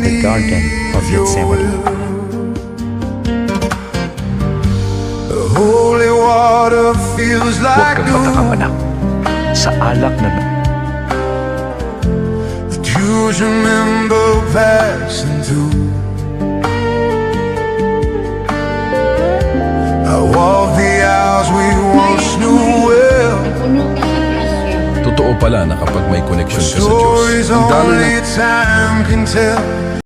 the Garden of Gethsemane. The holy water feels Huwag like kang matakam, new. anak. Sa alak na The Jews remember passing through. I walk the aisles we once knew well. Totoo pala na kapag may connection ka sa Diyos, Stories ang daloy ng only time can tell.